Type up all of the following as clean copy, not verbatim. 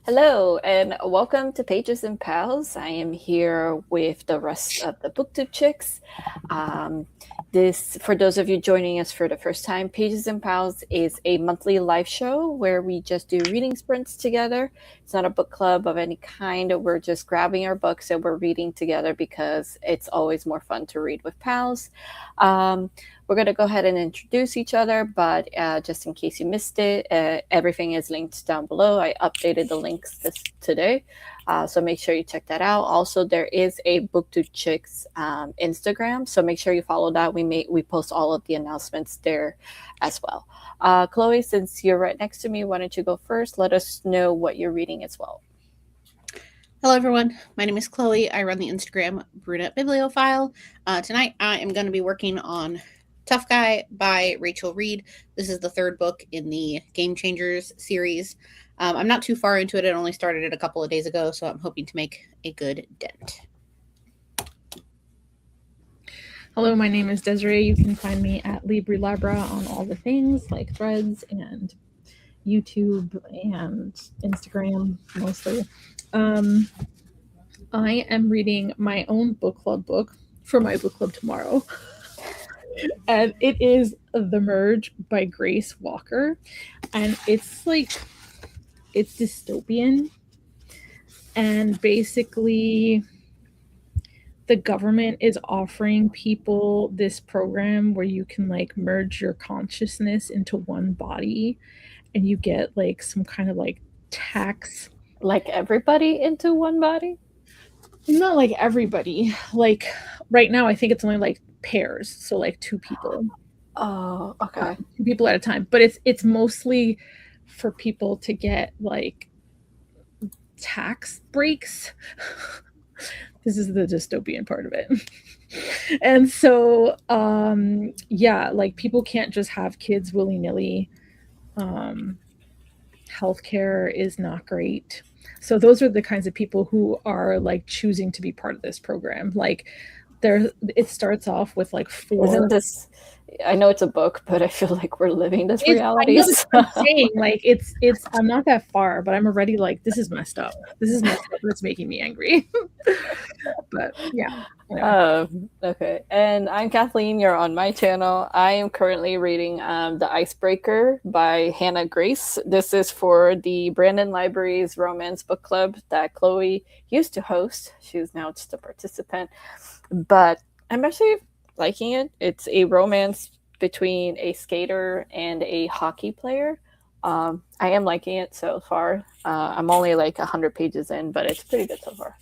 Hello, and welcome to Pages and Pals. I am here with the rest of the BookTube chicks. For those of you joining us for the first time, Pages and Pals is a monthly live show where we just do reading sprints together. It's not a book club of any kind. We're just grabbing our books and we're reading together because it's always more fun to read with pals. We're going to go ahead and introduce each other, but just in case you missed it, everything is linked down below. I updated the links today, so make sure you check that out. Also, there is a BookTube Chicks Instagram, so make sure you follow that. We post all of the announcements there as well. Chloe, since you're right next to me, why don't you go first? Let us know what you're reading as well. Hello, everyone. My name is Chloe. I run the Instagram Brunette Bibliophile. Tonight, I am going to be working on Tough Guy by Rachel Reed. This is the third book in the Game Changers series. I'm not too far into it. I only started it a couple of days ago, so I'm hoping to make a good dent. Hello, my name is Desirai. You can find me at LibriLabra on all the things like Threads and YouTube and Instagram mostly. I am reading my own book club book for my book club tomorrow. And it is The Merge by Grace Walker. And it's dystopian. And basically, the government is offering people this program where you can merge your consciousness into one body and you get some kind of tax. Like everybody into one body? Not like everybody. Like right now, I think it's only pairs, so two people. Oh, okay. 2 people at a time. But it's mostly for people to get tax breaks. This is the dystopian part of it. And so yeah, people can't just have kids willy-nilly. Healthcare is not great. So those are the kinds of people who are choosing to be part of this program. It starts off with 4. Isn't this? I know it's a book, but I feel like we're living this I reality. know that's what I'm saying. It's I'm not that far, but I'm already this is messed up. This is messed up. It's making me angry. But yeah. Okay. And I'm Kathleen. You're on my channel. I am currently reading The Icebreaker by Hannah Grace. This is for the Brandon Library's romance book club that Chloe used to host. She's now just a participant. But I'm actually liking it. It's a romance between a skater and a hockey player. I am liking it so far. I'm only 100 pages in, but it's pretty good so far.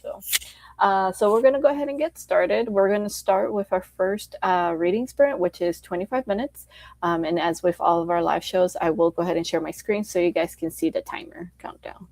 So we're going to go ahead and get started. We're going to start with our first reading sprint, which is 25 minutes. And as with all of our live shows, I will go ahead and share my screen so you guys can see the timer countdown.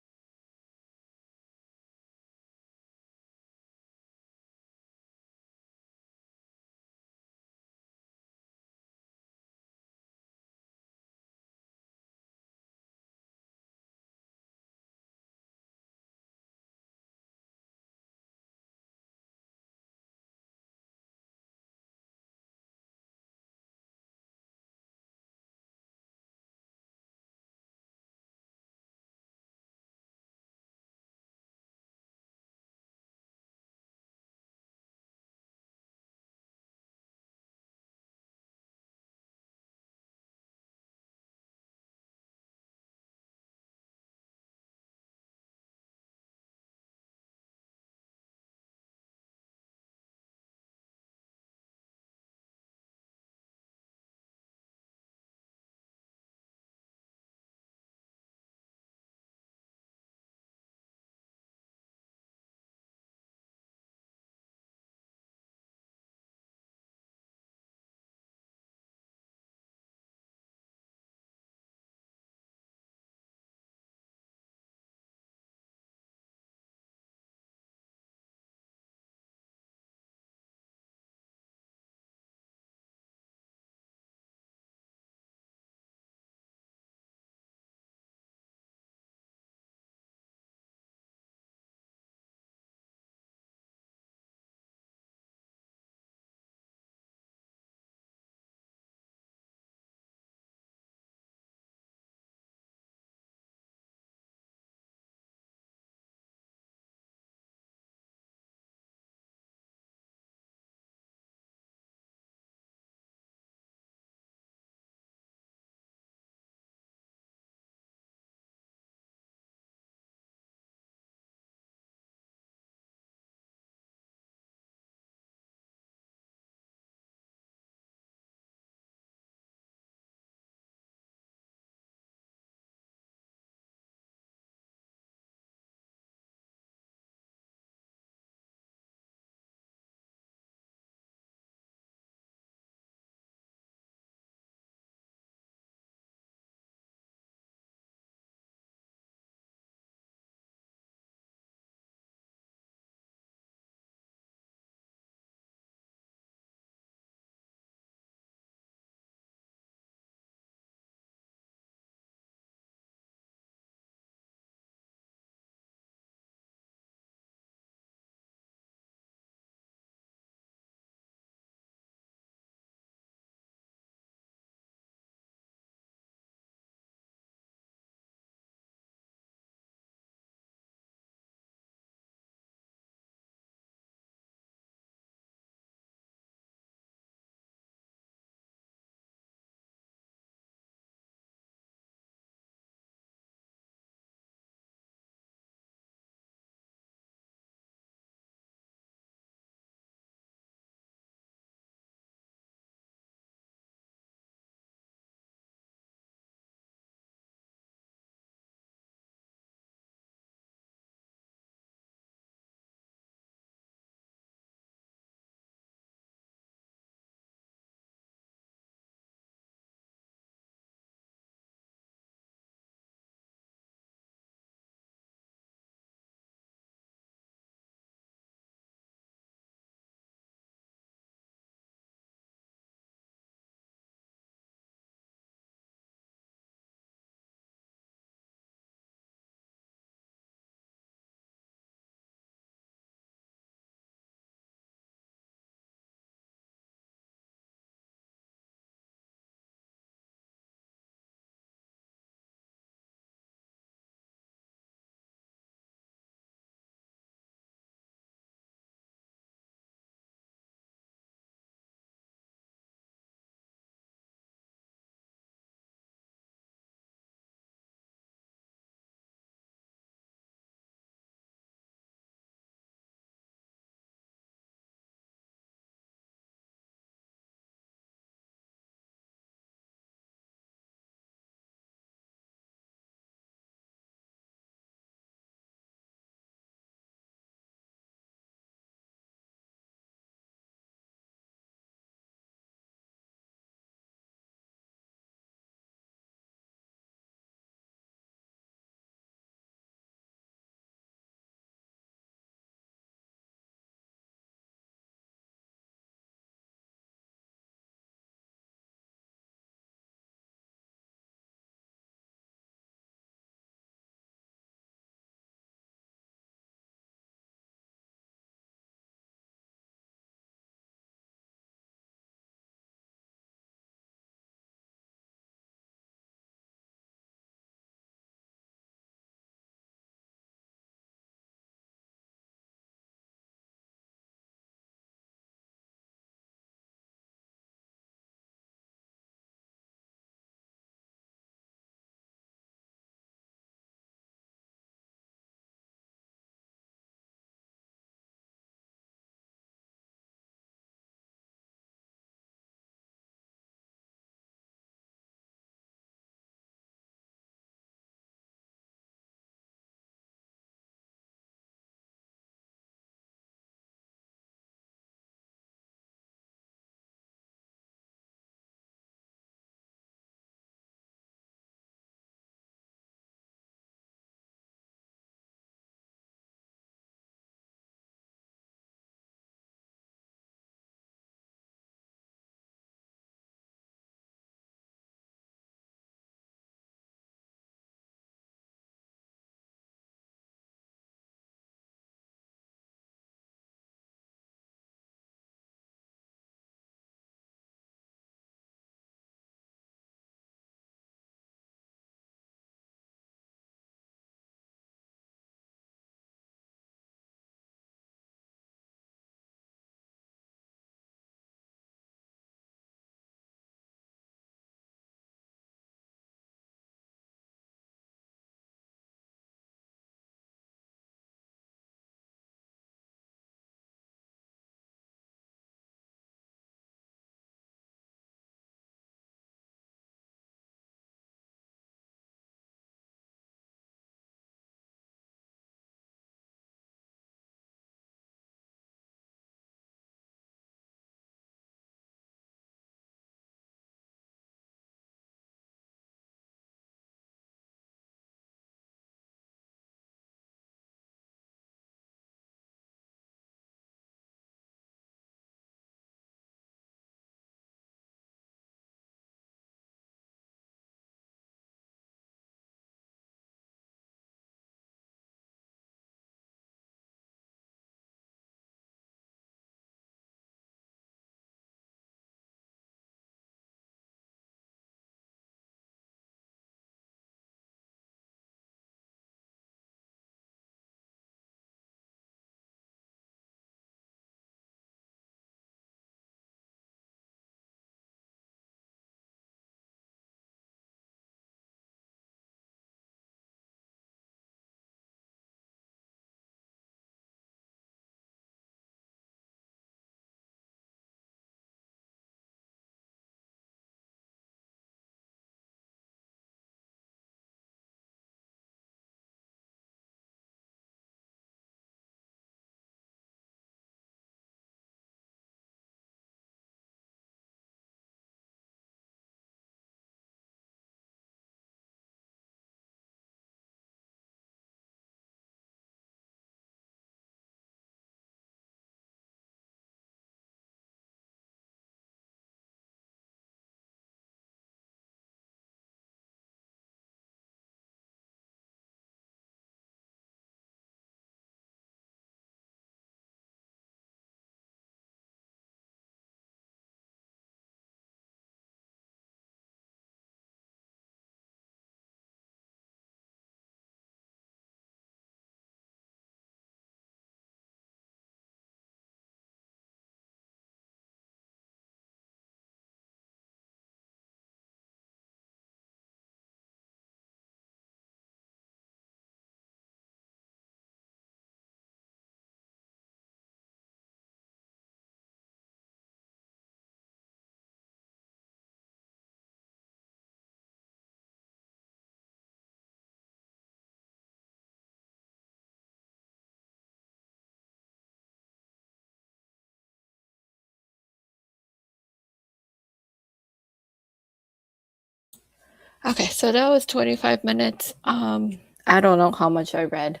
Okay, so that was 25 minutes. I don't know how much I read,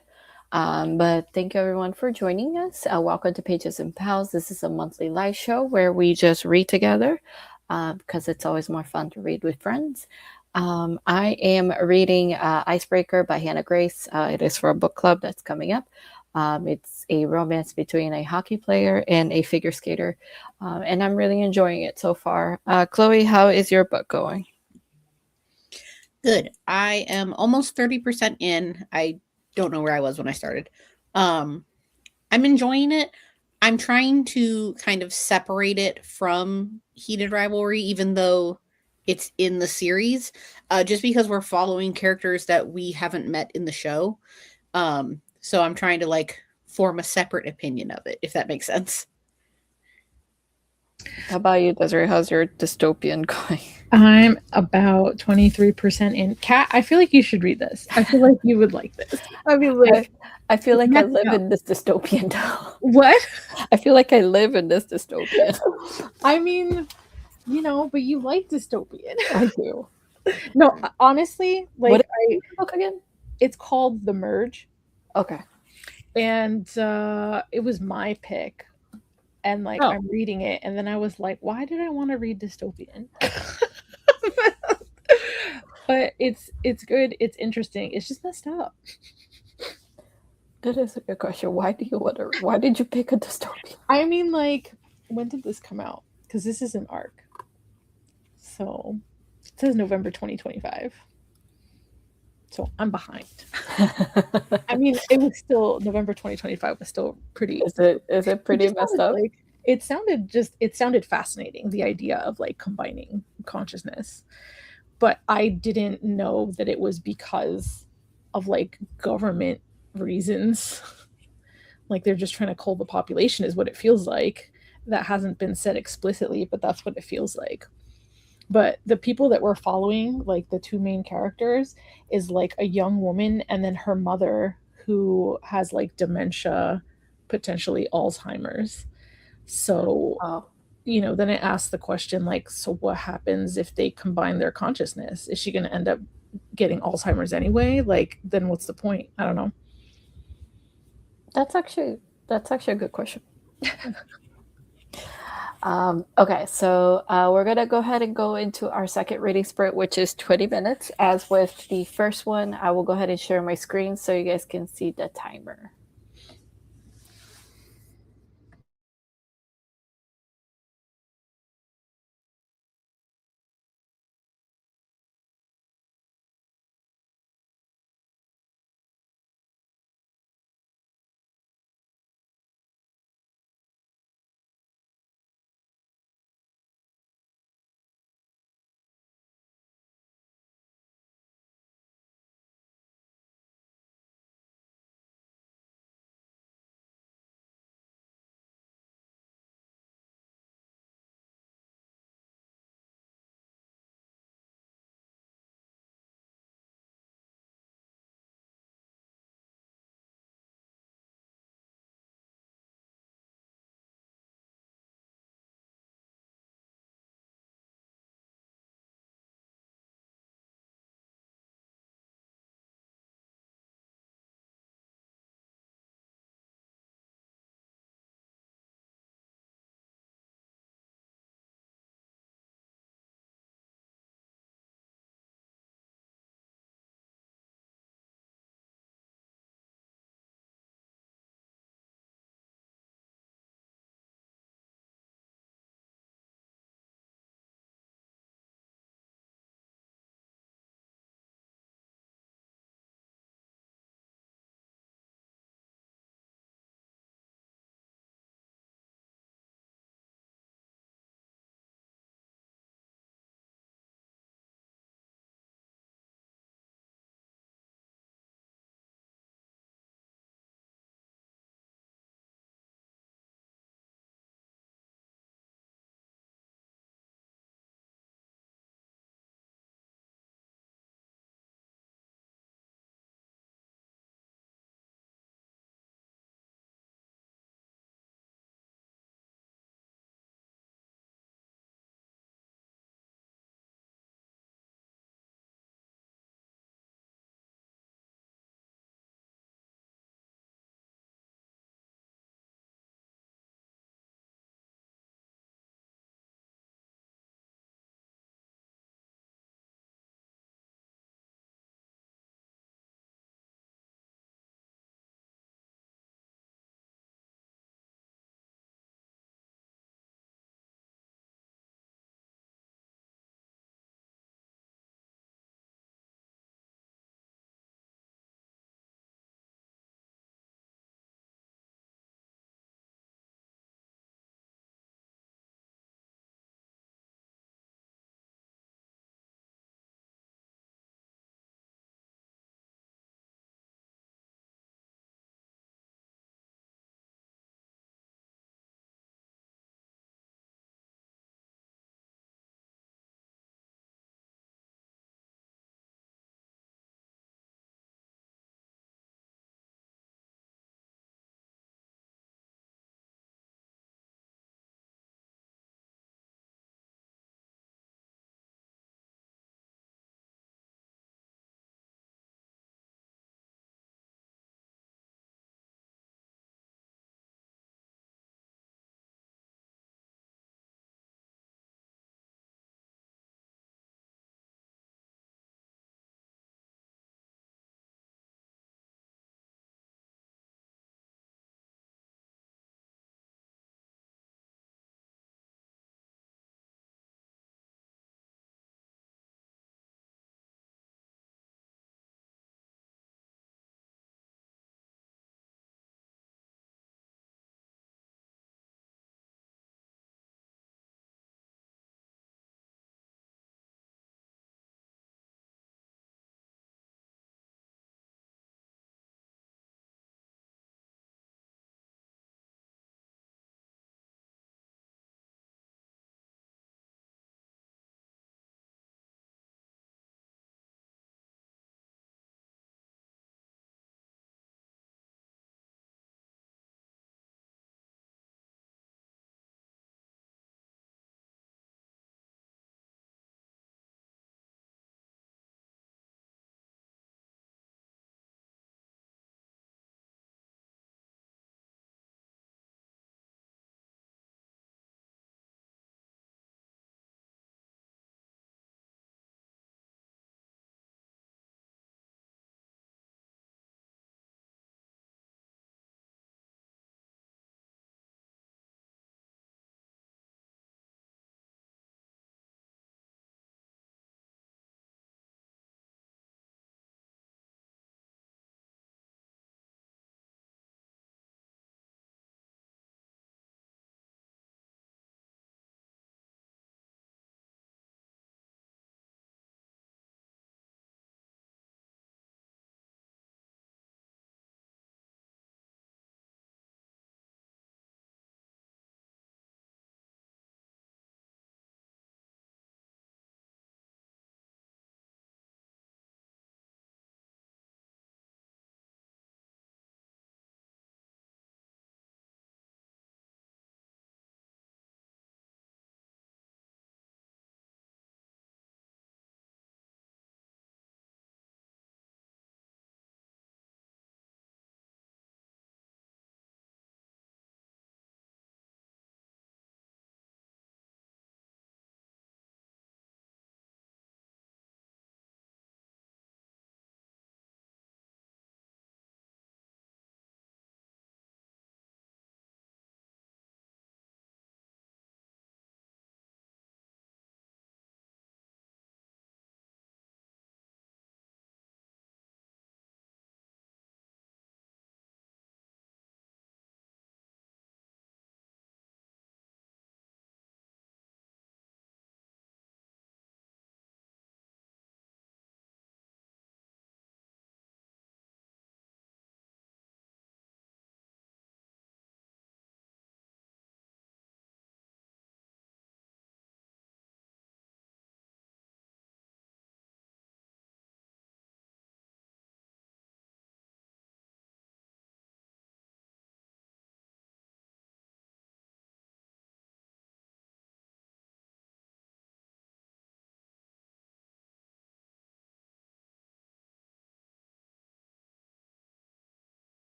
but thank you everyone for joining us. Welcome to Pages and Pals. This is a monthly live show where we just read together because it's always more fun to read with friends. I am reading Icebreaker by Hannah Grace. It is for a book club that's coming up. It's a romance between a hockey player and a figure skater, and I'm really enjoying it so far. Chloe, how is your book going? Good. I am almost 30% in. I don't know where I was when I started. I'm enjoying it. I'm trying to kind of separate it from Heated Rivalry, even though it's in the series, just because we're following characters that we haven't met in the show. So I'm trying to like form a separate opinion of it, if that makes sense. How about you, Desiree? How's your dystopian going? I'm about 23% in. Kat, I feel like you should read this. I feel like you would like this. I mean, Like, I feel like I messed live up. in this dystopian now. What? I feel like I live in this dystopian. I mean, you know, but you like dystopian. I do. No, honestly, like What is the book again? it's called The Merge, Okay. and it was my pick. And like Oh. I'm reading it, and then I was like, why did I want to read dystopian? But it's good. It's interesting. It's just messed up. That is a good question. Why did you pick a dystopian? I mean, like, when did this come out? Because this is an arc. So it says November 2025. So I'm behind. I mean, it was still November 2025 was still pretty. Is it pretty messed up? Like, it sounded fascinating, the idea of like combining consciousness, but I didn't know that it was because of like government reasons. Like they're just trying to cull the population is what it feels like. That hasn't been said explicitly, but that's what it feels like. But the people that we're following, like the two main characters, is like a young woman and then her mother who has like dementia, potentially Alzheimer's. So, you know, then it asks the question like, so what happens if they combine their consciousness? Is she going to end up getting Alzheimer's anyway? Like, then what's the point? I don't know. That's actually a good question. Okay, so we're gonna go ahead and go into our second reading sprint, which is 20 minutes. As with the first one, I will go ahead and share my screen so you guys can see the timer.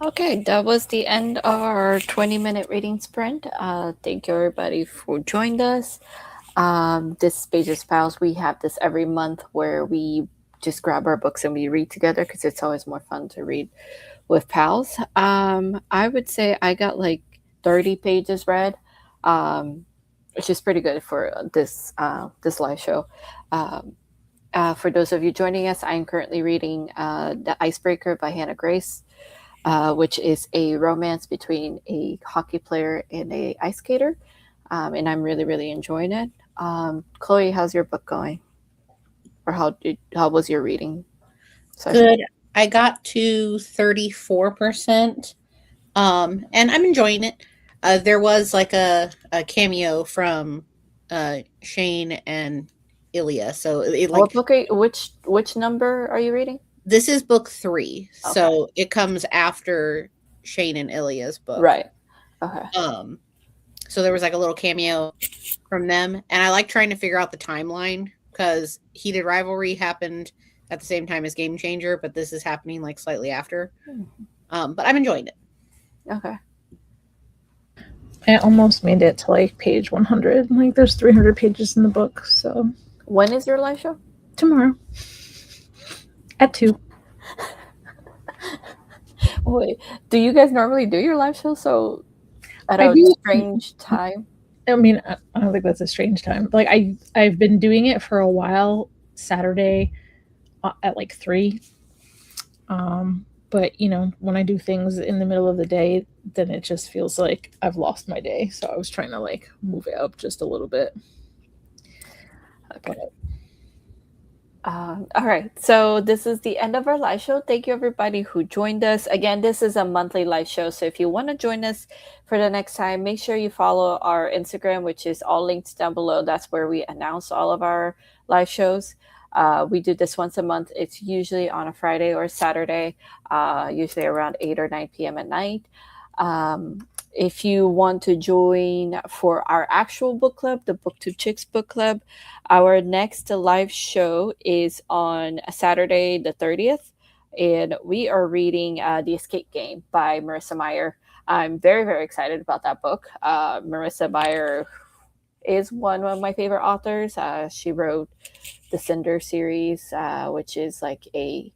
Okay, that was the end of our 20-minute reading sprint. Thank you everybody for joining us. This Pages Pals, we have this every month where we just grab our books and we read together because it's always more fun to read with pals. I would say I got like 30 pages read, which is pretty good for this live show. For those of you joining us, I am currently reading The Icebreaker by Hannah Grace, which is a romance between a hockey player and a ice skater, and I'm really, really enjoying it. Chloe, how's your book going? Or how was your reading session? Good. I got to 34%, and I'm enjoying it. There was like a cameo from Shane and Ilya, so it like What book which number are you reading? this is book 3, Okay. so it comes after Shane and Ilya's book. Right. Okay. So there was like a little cameo from them, and I like trying to figure out the timeline because Heated Rivalry happened at the same time as Game Changer, but this is happening like slightly after. But I'm enjoying it. Okay. I almost made it to like page 100. Like there's 300 pages in the book, so When is your live show? tomorrow at 2. Wait, do you guys normally do your live show so at I a do. strange time? I mean, I don't think that's a strange time. Like I've been doing it for a while, Saturday at like 3. But you know, when I do things in the middle of the day, then it just feels like I've lost my day. So I was trying to like move it up just a little bit. Okay. All right, so this is the end of our live show. Thank you everybody who joined us. Again, this is a monthly live show, so if you want to join us for the next time, make sure you follow our Instagram, which is all linked down below. That's where we announce all of our live shows. We do this once a month. It's usually on a Friday or Saturday, usually around 8 or 9 p.m. at night. If you want to join for our actual book club, the Book Two Chicks book club, our next live show is on Saturday the 30th, and we are reading The Escape Game by Marissa Meyer. I'm very, very excited about that book. Marissa Meyer is one of my favorite authors. She wrote the Cinder series, which is like a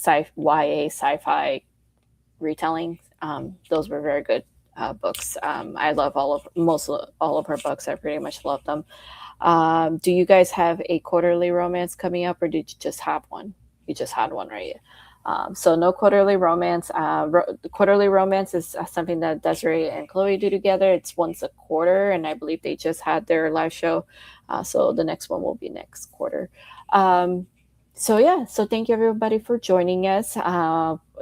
YA sci-fi retelling. Those were very good books. I love all of her books. I pretty much love them. Do you guys have a quarterly romance coming up, or did you just have one? You just had one, right? So no quarterly romance. Quarterly romance is something that Desirai and Chloe do together. It's once a quarter, and I believe they just had their live show. So the next one will be next quarter. So thank you everybody for joining us.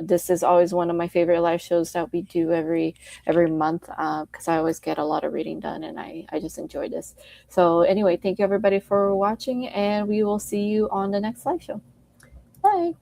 This is always one of my favorite live shows that we do every month because I always get a lot of reading done, and I just enjoy this. So anyway, thank you everybody for watching, and we will see you on the next live show. Bye.